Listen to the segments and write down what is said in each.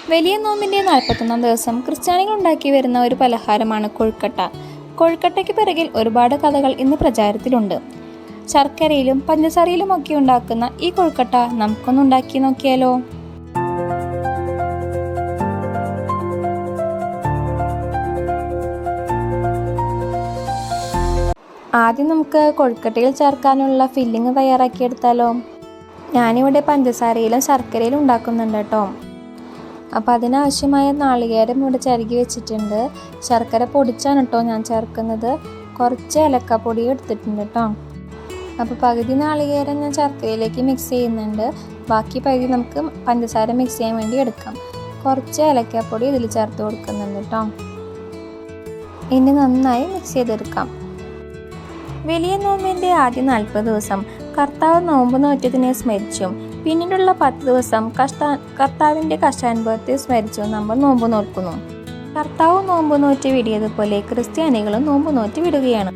വലിയ നോമ്പിൻ്റെ 41 ദിവസം ക്രിസ്ത്യാനികൾ ഉണ്ടാക്കി വരുന്ന ഒരു പലഹാരമാണ് കൊഴുക്കട്ട. കൊഴുക്കട്ടയ്ക്ക് പിറകിൽ ഒരുപാട് കഥകൾ ഇന്ന് പ്രചാരത്തിലുണ്ട്. ശർക്കരയിലും പഞ്ചസാരയിലും ഒക്കെ ഉണ്ടാക്കുന്ന ഈ കൊഴുക്കട്ട നമുക്കൊന്ന് ഉണ്ടാക്കി നോക്കിയാലോ? ആദ്യം നമുക്ക് കൊഴുക്കട്ടയിൽ ചേർക്കാനുള്ള ഫില്ലിങ് തയ്യാറാക്കിയെടുത്താലോ? ഞാനിവിടെ പഞ്ചസാരയിലും ശർക്കരയിലും ഉണ്ടാക്കുന്നുണ്ട് കേട്ടോ. അപ്പോൾ അതിനാവശ്യമായ നാളികേരം ഇവിടെ ചിരകി വെച്ചിട്ടുണ്ട്. ശർക്കര പൊടിച്ചാണ് കേട്ടോ ഞാൻ ചേർക്കുന്നത്. കുറച്ച് ഏലക്കാപ്പൊടി എടുത്തിട്ടുണ്ട് കേട്ടോ. അപ്പോൾ പകുതി നാളികേരം ഞാൻ ശർക്കരയിലേക്ക് മിക്സ് ചെയ്യുന്നുണ്ട്. ബാക്കി പകുതി നമുക്ക് പഞ്ചസാര മിക്സ് ചെയ്യാൻ വേണ്ടി എടുക്കാം. കുറച്ച് ഏലക്കാപ്പൊടി ഇതിൽ ചേർത്ത് കൊടുക്കുന്നുണ്ട് കേട്ടോ. ഇനി നന്നായി മിക്സ് ചെയ്തെടുക്കാം. വലിയ നോമ്പിൻ്റെ ആദ്യ 40 ദിവസം കർത്താവ് നോമ്പ് നോറ്റതിനെ സ്മരിച്ചും പിന്നീടുള്ള 10 ദിവസം കർത്താവിൻ്റെ കഷ്ടാനുഭവത്തെ സ്മരിച്ചും നമ്മൾ നോമ്പ് നോക്കുന്നു. കർത്താവ് നോമ്പ് നോറ്റ് വിടിയതുപോലെ ക്രിസ്ത്യാനികളും നോമ്പ് നോറ്റ് വിടുകയാണ്.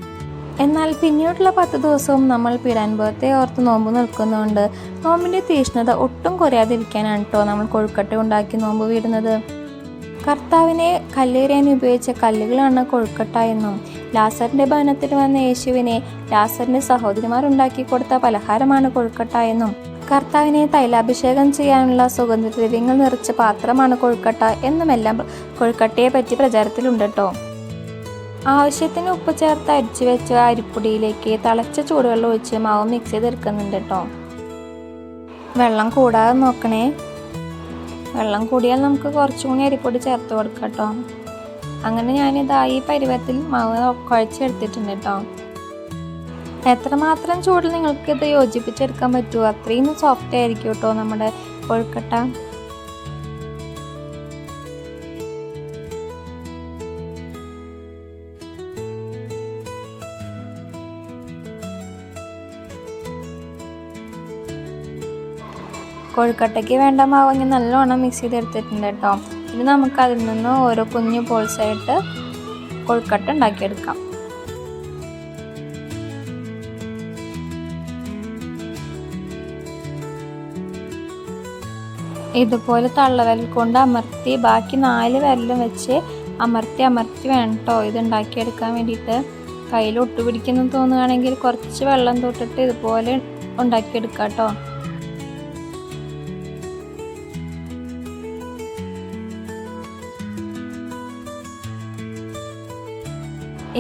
എന്നാൽ പിന്നീടുള്ള 10 ദിവസവും നമ്മൾ പീഡാനുഭവത്തെ ഓർത്ത് നോമ്പ് നിൽക്കുന്നതുകൊണ്ട് നോമ്പിൻ്റെ തീഷ്ണത ഒട്ടും കുറയാതിരിക്കാനാണ് കേട്ടോ നമ്മൾ കൊഴുക്കട്ട ഉണ്ടാക്കി നോമ്പ് വിടുന്നത്. കർത്താവിനെ കല്ലെറിയാൻ ഉപയോഗിച്ച കല്ലുകളാണ് കൊഴുക്കട്ട എന്നും ലാസറിൻ്റെ ഭവനത്തിൽ വന്ന യേശുവിനെ ലാസറിൻ്റെ സഹോദരിമാർ ഉണ്ടാക്കി കൊടുത്ത പലഹാരമാണ് കൊഴുക്കട്ട എന്നും കർത്താവിനെ തൈലാഭിഷേകം ചെയ്യാനുള്ള സുഗന്ധദ്രവ്യങ്ങൾ നിറച്ച പാത്രമാണ് കൊഴുക്കട്ട എന്നുമെല്ലാം കൊഴുക്കട്ടയെ പറ്റി പ്രചാരത്തിലുണ്ട് കേട്ടോ. ആവശ്യത്തിന് ഉപ്പ് ചേർത്ത് അരിച്ചു വെച്ച അരിപ്പൊടിയിലേക്ക് തിളച്ച ചൂടുവെള്ളം ഒഴിച്ച് മാവ് മിക്സ് ചെയ്തെടുക്കുന്നുണ്ട് കേട്ടോ. വെള്ളം കൂടാതെ നോക്കണേ. വെള്ളം കൂടിയാൽ നമുക്ക് കുറച്ചും കൂടി അരിപ്പൊടി ചേർത്ത് കൊടുക്കാം കേട്ടോ. അങ്ങനെ ഞാനിതാ ഈ പരുവത്തിൽ മാവ് കുഴച്ചെടുത്തിട്ടുണ്ട് കേട്ടോ. എത്രമാത്രം ചൂടിൽ നിങ്ങൾക്ക് ഇത് യോജിപ്പിച്ചെടുക്കാൻ പറ്റുമോ അത്രയും സോഫ്റ്റ് ആയിരിക്കും കേട്ടോ നമ്മുടെ കൊഴുക്കട്ട. കൊഴുക്കട്ടയ്ക്ക് വേണ്ട മാവ് ഞാൻ നല്ലോണം മിക്സ് ചെയ്തെടുത്തിട്ടുണ്ട് കേട്ടോ. ഇനി നമുക്ക് അതിൽ നിന്ന് ഓരോ കുഞ്ഞു ബോൾസായിട്ട് കൊഴുക്കട്ട ഉണ്ടാക്കിയെടുക്കാം. ഇതുപോലെ തള്ളവിരൽ കൊണ്ട് അമർത്തി ബാക്കി 4 വിരലും വെച്ച് അമർത്തി വേണം കേട്ടോ ഇത് ഉണ്ടാക്കിയെടുക്കാൻ വേണ്ടിയിട്ട്. കയ്യിൽ ഒട്ടുപിടിക്കുന്നു തോന്നുകയാണെങ്കിൽ കുറച്ച് വെള്ളം തൊട്ടിട്ട് ഇതുപോലെ ഉണ്ടാക്കിയെടുക്കാം കേട്ടോ.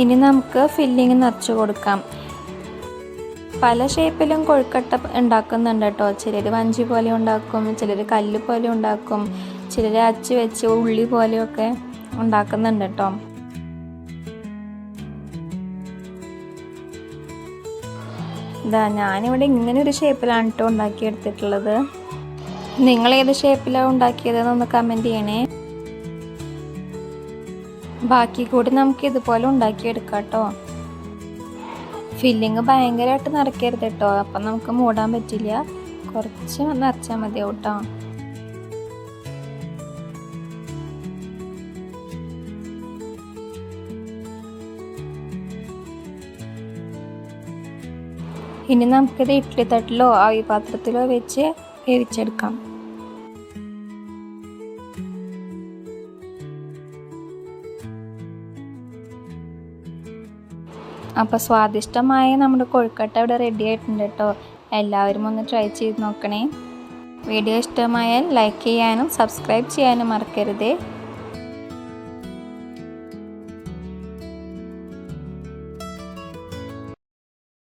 ഇനി നമുക്ക് ഫില്ലിങ് നിറച്ച് കൊടുക്കാം. പല ഷേപ്പിലും കൊഴുക്കട്ട ഉണ്ടാക്കുന്നുണ്ട് കേട്ടോ. ചിലർ വഞ്ചി പോലെ ഉണ്ടാക്കും, ചിലർ കല്ല് പോലെ ഉണ്ടാക്കും, ചിലർ അച്ച് വെച്ച് ഉള്ളി പോലെയൊക്കെ ഉണ്ടാക്കുന്നുണ്ട് കേട്ടോ. ഇതാ ഞാനിവിടെ ഇങ്ങനെ ഒരു ഷേപ്പിലാണ് കേട്ടോ ഉണ്ടാക്കിയെടുത്തിട്ടുള്ളത്. നിങ്ങൾ ഏത് ഷേപ്പിലാണ് ഉണ്ടാക്കിയതെന്നൊന്ന് കമൻറ്റ് ചെയ്യണേ. ബാക്കി കൂടി നമുക്ക് ഇതുപോലെ ഉണ്ടാക്കിയെടുക്കാം കേട്ടോ. ഫില്ലിങ് ഭയങ്കരമായിട്ട് നിറയ്ക്കരുത് കേട്ടോ, അപ്പം നമുക്ക് മൂടാൻ പറ്റില്ല. കുറച്ച് നിറച്ചാൽ മതിയാവും കേട്ടോ. ഇനി നമുക്കിത് ഇഡ്ഡലി തട്ടിലോ ആവി പാത്രത്തിലോ വെച്ച് വേവിച്ചെടുക്കാം. അപ്പോൾ സ്വാദിഷ്ടമായ നമ്മുടെ കൊഴുക്കട്ട ഇവിടെ റെഡി ആയിട്ടുണ്ട് കേട്ടോ. എല്ലാവരും ഒന്ന് ട്രൈ ചെയ്ത് നോക്കണേ. വീഡിയോ ഇഷ്ടമായാൽ ലൈക്ക് ചെയ്യാനും സബ്സ്ക്രൈബ് ചെയ്യാനും മറക്കരുതേ.